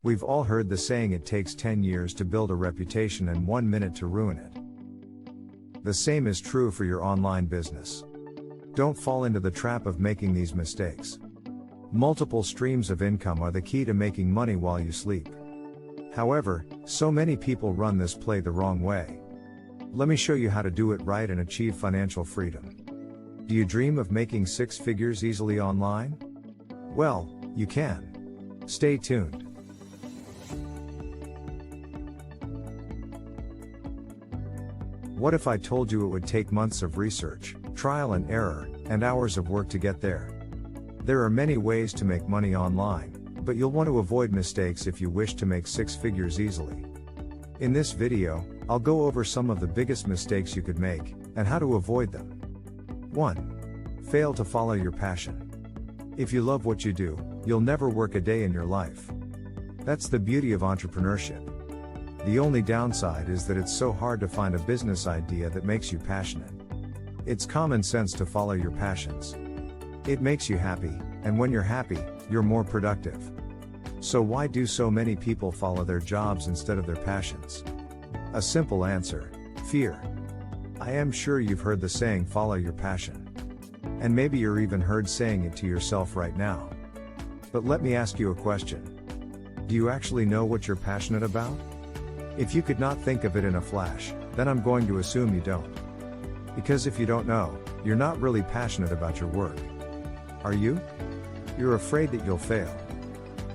We've all heard the saying it takes 10 years to build a reputation and 1 minute to ruin it. The same is true for your online business. Don't fall into the trap of making these mistakes. Multiple streams of income are the key to making money while you sleep. However, so many people run this play the wrong way. Let me show you how to do it right and achieve financial freedom. Do you dream of making 6 figures easily online? Well, you can. Stay tuned. What if I told you it would take months of research, trial and error, and hours of work to get there? There are many ways to make money online, but you'll want to avoid mistakes if you wish to make 6 figures easily. In this video, I'll go over some of the biggest mistakes you could make, and how to avoid them. 1. Fail to follow your passion. If you love what you do, you'll never work a day in your life. That's the beauty of entrepreneurship. The only downside is that it's so hard to find a business idea that makes you passionate. It's common sense to follow your passions. It makes you happy, and when you're happy, you're more productive. So why do so many people follow their jobs instead of their passions? A simple answer: fear. I am sure you've heard the saying, follow your passion. And maybe you're even heard saying it to yourself right now. But let me ask you a question. Do you actually know what you're passionate about? If you could not think of it in a flash, then I'm going to assume you don't. Because if you don't know, you're not really passionate about your work. Are you? You're afraid that you'll fail.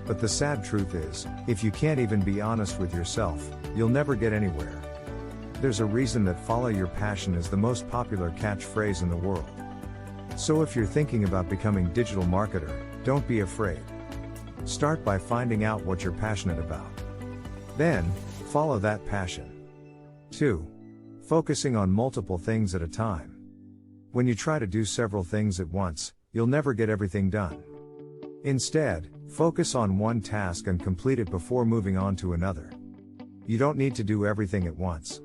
But the sad truth is, if you can't even be honest with yourself, you'll never get anywhere. There's a reason that follow your passion is the most popular catchphrase in the world. So if you're thinking about becoming a digital marketer, don't be afraid. Start by finding out what you're passionate about. Then, follow that passion. 2. Focusing on multiple things at a time. When you try to do several things at once, you'll never get everything done. Instead, focus on one task and complete it before moving on to another. You don't need to do everything at once.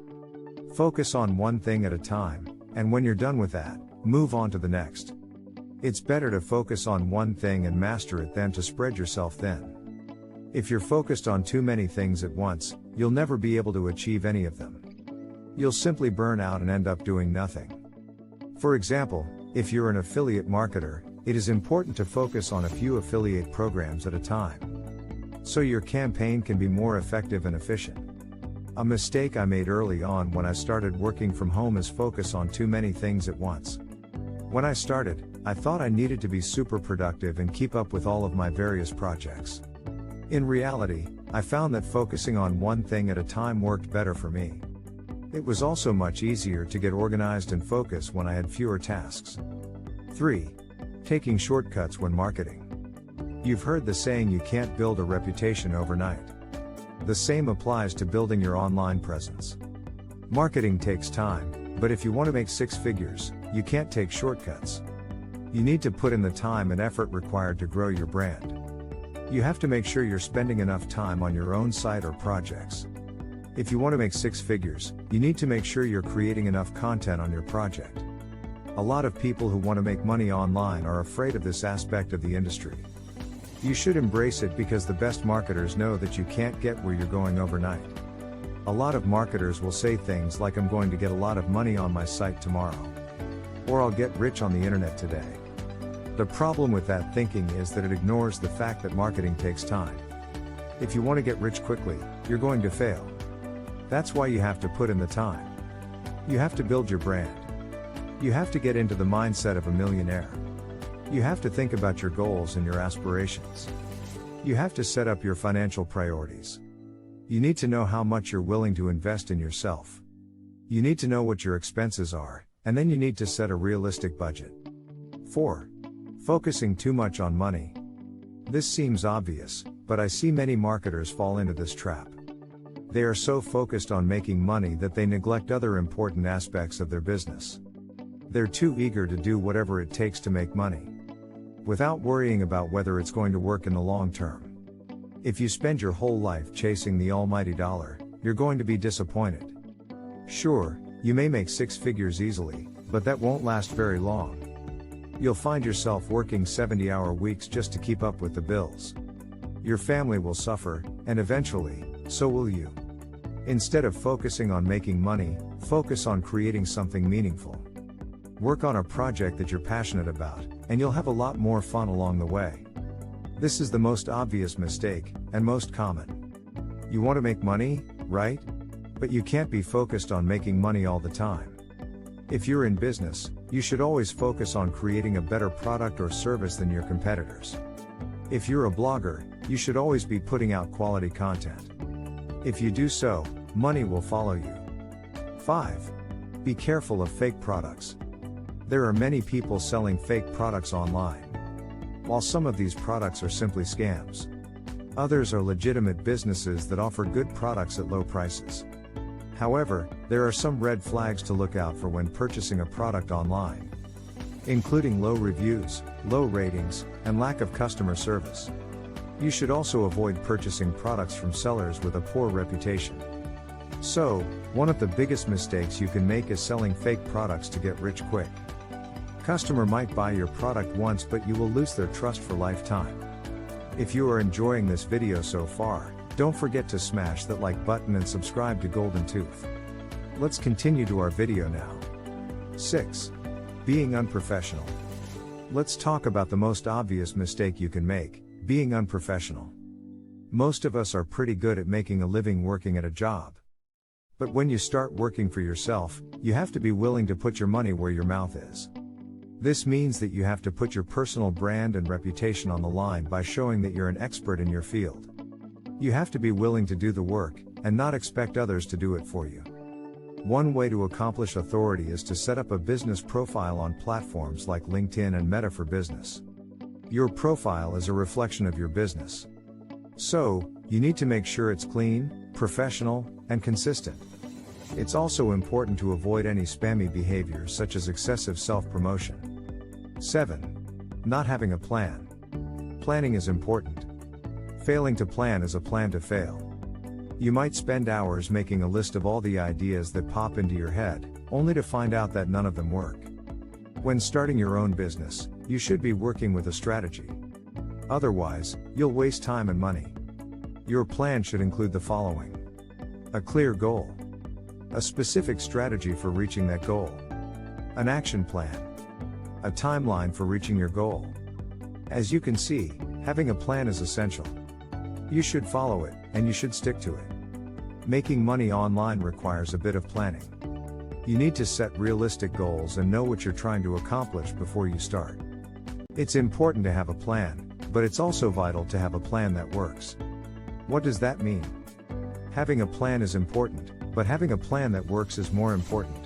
Focus on one thing at a time, and when you're done with that, move on to the next. It's better to focus on one thing and master it than to spread yourself thin. If you're focused on too many things at once, you'll never be able to achieve any of them. You'll simply burn out and end up doing nothing. For example, if you're an affiliate marketer, it is important to focus on a few affiliate programs at a time, so your campaign can be more effective and efficient. A mistake I made early on when I started working from home is focus on too many things at once. When I started, I thought I needed to be super productive and keep up with all of my various projects. In reality, I found that focusing on one thing at a time worked better for me. It was also much easier to get organized and focus when I had fewer tasks. 3. Taking shortcuts when marketing. You've heard the saying, you can't build a reputation overnight. The same applies to building your online presence. Marketing takes time, but if you want to make 6 figures, you can't take shortcuts. You need to put in the time and effort required to grow your brand. You have to make sure you're spending enough time on your own site or projects. If you want to make 6 figures, you need to make sure you're creating enough content on your project. A lot of people who want to make money online are afraid of this aspect of the industry. You should embrace it because the best marketers know that you can't get where you're going overnight. A lot of marketers will say things like, I'm going to get a lot of money on my site tomorrow. Or I'll get rich on the internet today. The problem with that thinking is that it ignores the fact that marketing takes time. If you want to get rich quickly, you're going to fail. That's why you have to put in the time. You have to build your brand. You have to get into the mindset of a millionaire. You have to think about your goals and your aspirations. You have to set up your financial priorities. You need to know how much you're willing to invest in yourself. You need to know what your expenses are, and then you need to set a realistic budget. 4. Focusing too much on money. This seems obvious, but I see many marketers fall into this trap. They are so focused on making money that they neglect other important aspects of their business. They're too eager to do whatever it takes to make money, without worrying about whether it's going to work in the long term. If you spend your whole life chasing the almighty dollar, you're going to be disappointed. Sure, you may make 6 figures easily, but that won't last very long. You'll find yourself working 70-hour weeks just to keep up with the bills. Your family will suffer, and eventually, so will you. Instead of focusing on making money, focus on creating something meaningful. Work on a project that you're passionate about, and you'll have a lot more fun along the way. This is the most obvious mistake, and most common. You want to make money, right? But you can't be focused on making money all the time. If you're in business, you should always focus on creating a better product or service than your competitors. If you're a blogger, you should always be putting out quality content. If you do so, money will follow you. 5. Be careful of fake products. There are many people selling fake products online. While some of these products are simply scams, others are legitimate businesses that offer good products at low prices. However, there are some red flags to look out for when purchasing a product online, including low reviews, low ratings, and lack of customer service. You should also avoid purchasing products from sellers with a poor reputation. So, one of the biggest mistakes you can make is selling fake products to get rich quick. Customer might buy your product once, but you will lose their trust for lifetime. If you are enjoying this video so far, don't forget to smash that like button and subscribe to GoldenTooth. Let's continue to our video now. 6. Being unprofessional. Let's talk about the most obvious mistake you can make, being unprofessional. Most of us are pretty good at making a living working at a job. But when you start working for yourself, you have to be willing to put your money where your mouth is. This means that you have to put your personal brand and reputation on the line by showing that you're an expert in your field. You have to be willing to do the work, and not expect others to do it for you. One way to accomplish authority is to set up a business profile on platforms like LinkedIn and Meta for Business. Your profile is a reflection of your business. So, you need to make sure it's clean, professional, and consistent. It's also important to avoid any spammy behaviors such as excessive self-promotion. 7. Not having a plan. Planning is important. Failing to plan is a plan to fail. You might spend hours making a list of all the ideas that pop into your head, only to find out that none of them work. When starting your own business, you should be working with a strategy. Otherwise, you'll waste time and money. Your plan should include the following: a clear goal, a specific strategy for reaching that goal, an action plan, a timeline for reaching your goal. As you can see, having a plan is essential. You should follow it, and you should stick to it. Making money online requires a bit of planning. You need to set realistic goals and know what you're trying to accomplish before you start. It's important to have a plan, but it's also vital to have a plan that works. What does that mean? Having a plan is important, but having a plan that works is more important.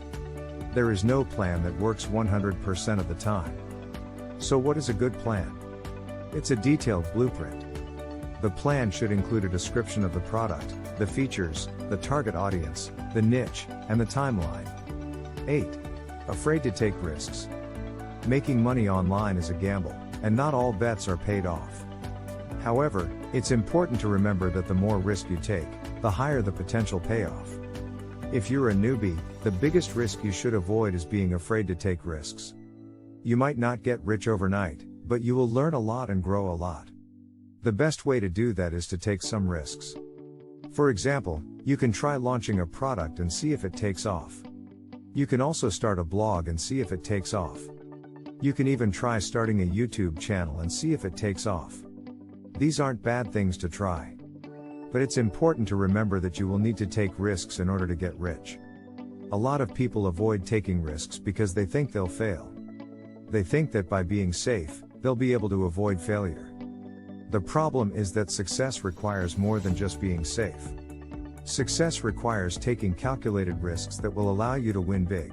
There is no plan that works 100% of the time. So what is a good plan? It's a detailed blueprint. The plan should include a description of the product, the features, the target audience, the niche, and the timeline. 8. Afraid to take risks. Making money online is a gamble, and not all bets are paid off. However, it's important to remember that the more risk you take, the higher the potential payoff. If you're a newbie, the biggest risk you should avoid is being afraid to take risks. You might not get rich overnight, but you will learn a lot and grow a lot. The best way to do that is to take some risks. For example, you can try launching a product and see if it takes off. You can also start a blog and see if it takes off. You can even try starting a YouTube channel and see if it takes off. These aren't bad things to try. But it's important to remember that you will need to take risks in order to get rich. A lot of people avoid taking risks because they think they'll fail. They think that by being safe, they'll be able to avoid failure. The problem is that success requires more than just being safe. Success requires taking calculated risks that will allow you to win big.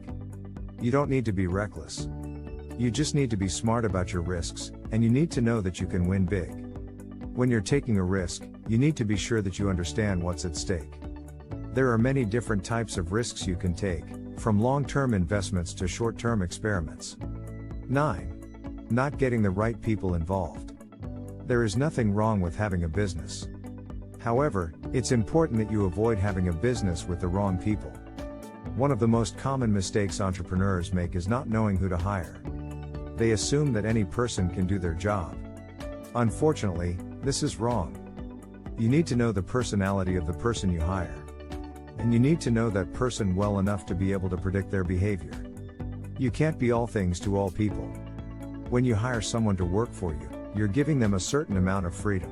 You don't need to be reckless. You just need to be smart about your risks, and you need to know that you can win big. When you're taking a risk, you need to be sure that you understand what's at stake. There are many different types of risks you can take, from long-term investments to short-term experiments. 9. Not getting the right people involved. There is nothing wrong with having a business. However, it's important that you avoid having a business with the wrong people. One of the most common mistakes entrepreneurs make is not knowing who to hire. They assume that any person can do their job. Unfortunately, this is wrong. You need to know the personality of the person you hire. And you need to know that person well enough to be able to predict their behavior. You can't be all things to all people. When you hire someone to work for you, you're giving them a certain amount of freedom.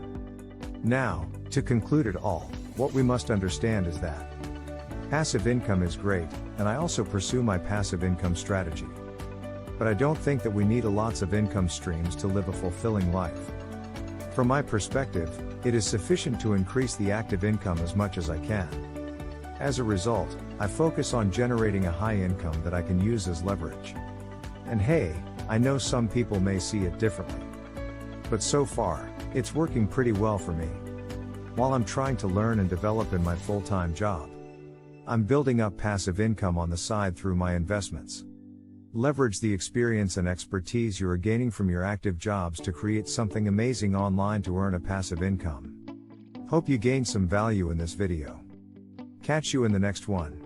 Now, to conclude it all, what we must understand is that passive income is great, and I also pursue my passive income strategy. But I don't think that we need lots of income streams to live a fulfilling life. From my perspective, it is sufficient to increase the active income as much as I can. As a result, I focus on generating a high income that I can use as leverage. And hey, I know some people may see it differently. But so far, it's working pretty well for me. While I'm trying to learn and develop in my full-time job, I'm building up passive income on the side through my investments. Leverage the experience and expertise you are gaining from your active jobs to create something amazing online to earn a passive income. Hope you gained some value in this video. Catch you in the next one.